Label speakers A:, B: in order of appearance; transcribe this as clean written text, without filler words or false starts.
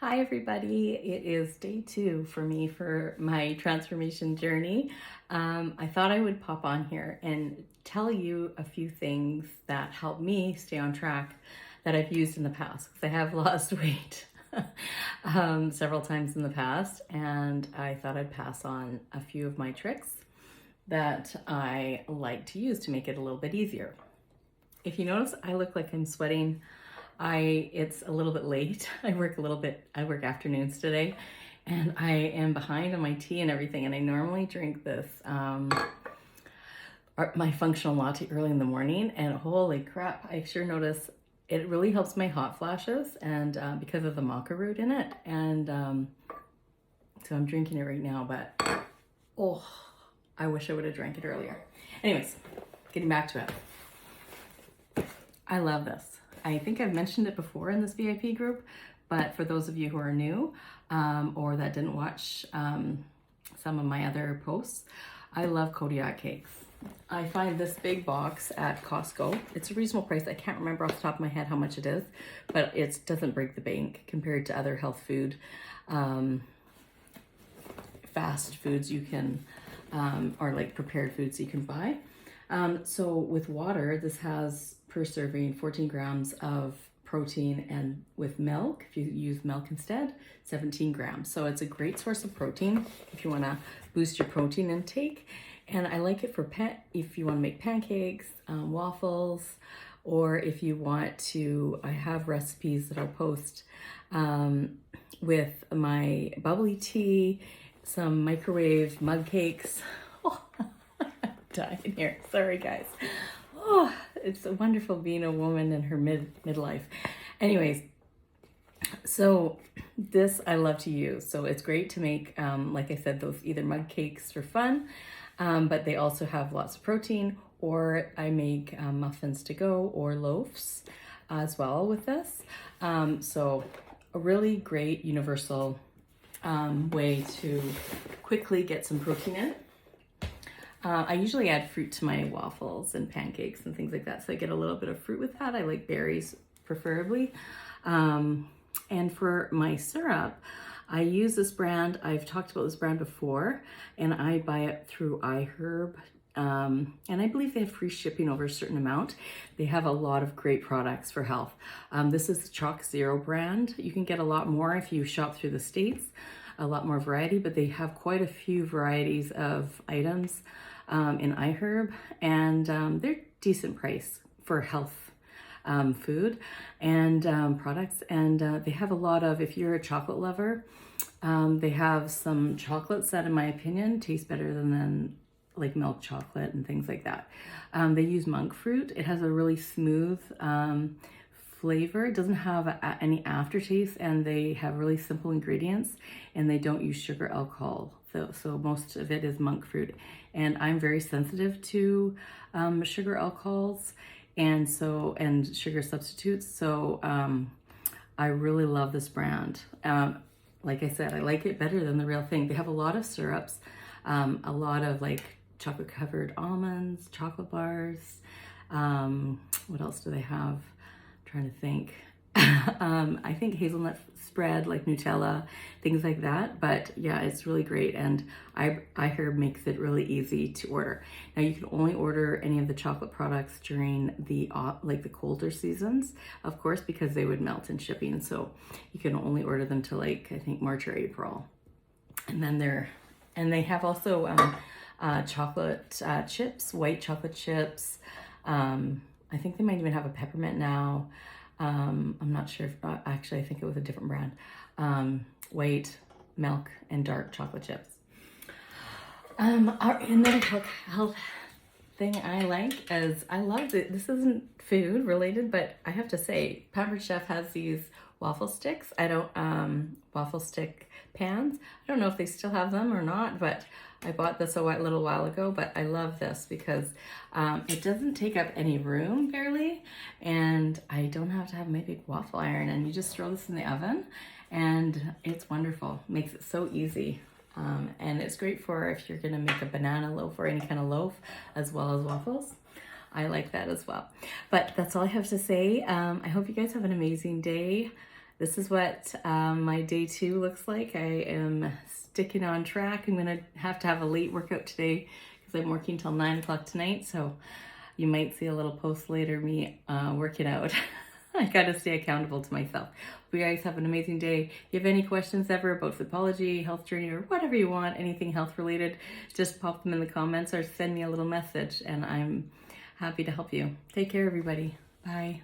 A: Hi everybody, it is day 2 for me for my transformation journey. I thought I would pop on here and tell you a few things that help me stay on track that I've used in the past, because I have lost weight several times in the past, and I thought I'd pass on a few of my tricks that I like to use to make it a little bit easier. If you notice, I look like I'm sweating. It's a little bit late. I work afternoons today, and I am behind on my tea and everything. And I normally drink this, my functional latte early in the morning, and holy crap, I sure notice it really helps my hot flashes, and because of the maca root in it. And so I'm drinking it right now, but oh, I wish I would have drank it earlier. Anyways, getting back to it. I love this. I think I've mentioned it before in this VIP group, but for those of you who are new or that didn't watch some of my other posts, I love Kodiak Cakes. I find this big box at Costco. It's a reasonable price. I can't remember off the top of my head how much it is, but it doesn't break the bank compared to other health food, fast foods you can, or like prepared foods you can buy. So with water, this has per serving 14 grams of protein, and with milk, if you use milk instead, 17 grams. So it's a great source of protein if you want to boost your protein intake. And I like it for if you want to make pancakes, waffles, or if you want to, I have recipes that I'll post with my bubbly tea, some microwave mug cakes. Oh, I'm dying here. Sorry, guys. Oh, it's wonderful being a woman in her midlife. Anyways, so this I love to use. So it's great to make, like I said, those either mug cakes for fun, but they also have lots of protein, or I make muffins to go or loaves as well with this. So a really great universal way to quickly get some protein in. I usually add fruit to my waffles and pancakes and things like that, so I get a little bit of fruit with that. I like berries preferably. And for my syrup, I use this brand. I've talked about this brand before, and I buy it through Iherb. And I believe they have free shipping over a certain amount. They have a lot of great products for health. This is the ChocZero brand. You can get a lot more if you shop through the States, a lot more variety, but they have quite a few varieties of items in Iherb, and they're decent price for health food and products. And they have a lot of, if you're a chocolate lover, they have some chocolates that, in my opinion, taste better than like milk chocolate and things like that. They use monk fruit. It has a really smooth flavor. It doesn't have any aftertaste, and they have really simple ingredients, and they don't use sugar alcohol. So most of it is monk fruit, and I'm very sensitive to sugar alcohols and sugar substitutes. So I really love this brand. Like I said, I like it better than the real thing. They have a lot of syrups, a lot of like chocolate covered almonds, chocolate bars. What else do they have? Trying to think. I think hazelnut spread, like Nutella, things like that. But yeah, it's really great, and Iherb makes it really easy to order. Now you can only order any of the chocolate products during the colder seasons, of course, because they would melt in shipping. So you can only order them to like, I think, March or April. And then they have also chocolate chips, white chocolate chips. I think they might even have a peppermint now. I'm not sure if, actually I think it was a different brand. White, milk, and dark chocolate chips. Another health thing I like is, I love that this isn't food related, but I have to say, Pampered Chef has these waffle sticks. Waffle stick pans. I don't know if they still have them or not, but I bought this a little while ago. But I love this because it doesn't take up any room barely, and I don't have to have my big waffle iron, and you just throw this in the oven, and it's wonderful. Makes it so easy. And it's great for if you're gonna make a banana loaf or any kind of loaf, as well as waffles. I like that as well. But that's all I have to say. I hope you guys have an amazing day. this is what my day 2 looks like. I am sticking on track. I'm gonna have to have a late workout today because I'm working till 9 o'clock tonight. So you might see a little post later me working out. I gotta stay accountable to myself. Hope you guys have an amazing day. If you have any questions ever about Sipology, health journey, or whatever you want, anything health related, just pop them in the comments or send me a little message and I'm happy to help you. Take care, everybody. Bye.